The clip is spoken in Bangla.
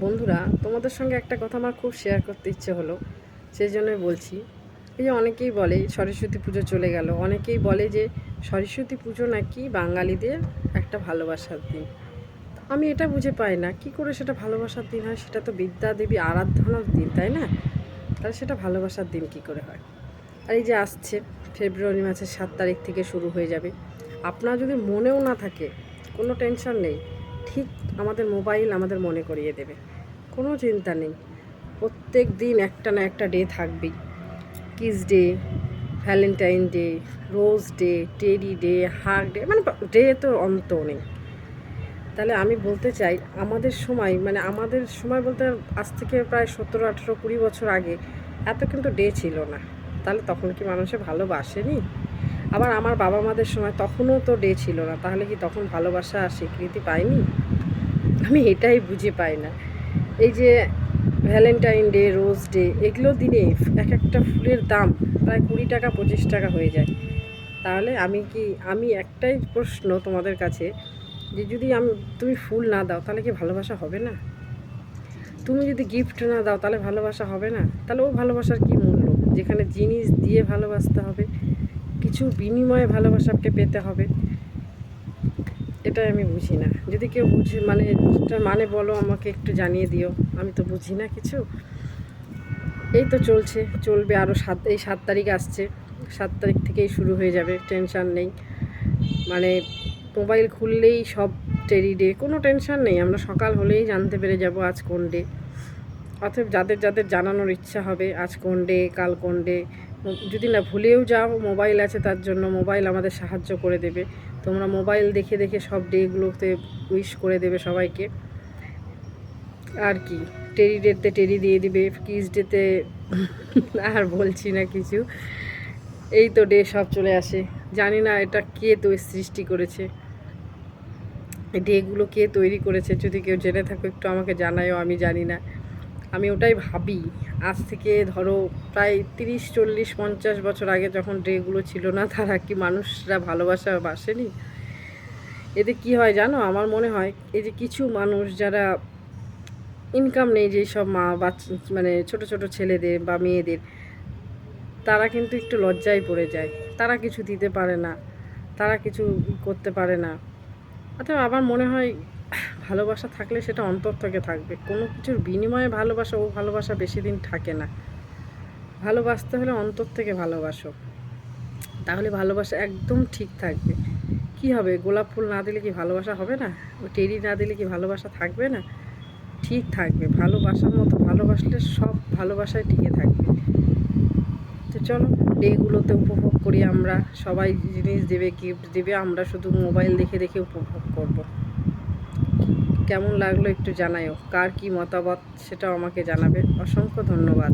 বন্ধুরা, তোমাদের সঙ্গে একটা কথা আমার খুব শেয়ার করতে ইচ্ছে হলো, সেই জন্যই বলছি। এই যে অনেকেই বলে সরস্বতী পুজো চলে গেল, অনেকেই বলে যে সরস্বতী পুজো নাকি বাঙালিদের একটা ভালোবাসার দিন। আমি এটা বুঝে পাই না, কি করে সেটা ভালোবাসার দিন হয়? সেটা তো বিদ্যা দেবী আরাধনার দিন, তাই না? তাহলে সেটা ভালোবাসার দিন কি করে হয়? আর এই যে আসছে ফেব্রুয়ারি মাসের 7 তারিখ থেকে শুরু হয়ে যাবে। আপনার যদি মনেও না থাকে, কোনো টেনশন নেই, ঠিক আমাদের মোবাইল আমাদের মনে করিয়ে দেবে, কোনো চিন্তা নেই। প্রত্যেক দিন একটা না একটা ডে থাকবেই। Kiss day, Valentine day, rose day, teddy day, hug day, মানে ডে তো অন্ত নেই। তাহলে আমি বলতে চাই, আমাদের সময় বলতে আজ থেকে প্রায় 17, 18, 20 বছর আগে এত কিন্তু ডে ছিল না। তাহলে তখন কি মানুষে ভালোবাসেনি? আবার আমার বাবা মাদের সময় তখনও তো ডে ছিল না, তাহলে কি তখন ভালোবাসা আর স্বীকৃতি পায়নি? আমি এটাই বুঝে পাই না। এই যে ভ্যালেন্টাইন ডে, রোজ ডে, এগুলো দিনে এক একটা ফুলের দাম প্রায় 20 টাকা 25 টাকা হয়ে যায়। তাহলে আমি একটাই প্রশ্ন তোমাদের কাছে, যে যদি তুমি ফুল না দাও তাহলে কি ভালোবাসা হবে না? তুমি যদি গিফট না দাও তাহলে ভালোবাসা হবে না? তাহলে ও ভালোবাসার কি মূল্য, যেখানে জিনিস দিয়ে ভালোবাসতে হবে, কিছু বিনিময়ে ভালোবাসাকে পেতে হবে? এটাই আমি বুঝি না। যদি কেউ বুঝে, এটার মানে বলো, আমাকে একটু জানিয়ে দিও। আমি তো বুঝি না কিছু। এই তো চলবে আরও এই 7 তারিখ আসছে। 7 তারিখ থেকেই শুরু হয়ে যাবে, টেনশান নেই। মোবাইল খুললেই সব টেরি ডে, কোনো টেনশান নেই। আমরা সকাল হলেই জানতে পেরে যাব আজ কোন ডে। অতএব যাদের যাদের জানানোর ইচ্ছা হবে আজ কোন ডে, কাল কোন ডে, যদি না ভুলেও যাও, মোবাইল আছে তার জন্য, মোবাইল আমাদের সাহায্য করে দেবে। তোমরা মোবাইল দেখে দেখে সব ডেগুলোতে উইশ করে দেবে সবাইকে। আর কি, টেরি ডেতে টেরি দিয়ে দিবে, কিস ডেতে আর বলছি না কিছু। এই তো ডে সব চলে আসে। জানি না এটা কে তো সৃষ্টি করেছে, এই ডেগুলো কে তৈরি করেছে। যদি কেউ জেনে থাকো একটু আমাকে জানায়ও, আমি জানি না। আমি ওটাই ভাবি, আজ থেকে ধরো প্রায় 30, 40, 50 বছর আগে যখন ডেগুলো ছিল না, তারা কি মানুষরা ভালোবাসা বাসেনি? এতে কি হয় জানো, আমার মনে হয় এই যে কিছু মানুষ যারা ইনকাম নেই, যেই সব মা বাচ্চা ছোট ছোট ছেলেদের বা মেয়েদের, তারা কিন্তু একটু লজ্জায় পড়ে যায়। তারা কিছু দিতে পারে না, তারা কিছু করতে পারে না। অর্থাৎ আমার মনে হয় ভালোবাসা থাকলে সেটা অন্তর থেকে থাকবে। কোনো কিছুর বিনিময়ে ভালোবাসা, ও ভালোবাসা বেশি দিন থাকে না। ভালোবাসতে হলে অন্তর থেকে ভালোবাসো, তাহলে ভালোবাসা একদম ঠিক থাকবে। কি হবে, গোলাপ ফুল না দিলে কি ভালোবাসা হবে না? ও টেরি না দিলে কি ভালোবাসা থাকবে না? ঠিক থাকবে। ভালোবাসার মতো ভালোবাসলে সব ভালোবাসায় টিকে থাকবে। তো চলো, ডেগুলোতে উপভোগ করি আমরা। সবাই জিনিস দেবে, গিফট দেবে, আমরা শুধু মোবাইল দেখে দেখে উপভোগ করব। কেমন লাগলো একটু জানাইও, কার কি মতামত সেটাও আমাকে জানাবে। অসংখ্য ধন্যবাদ।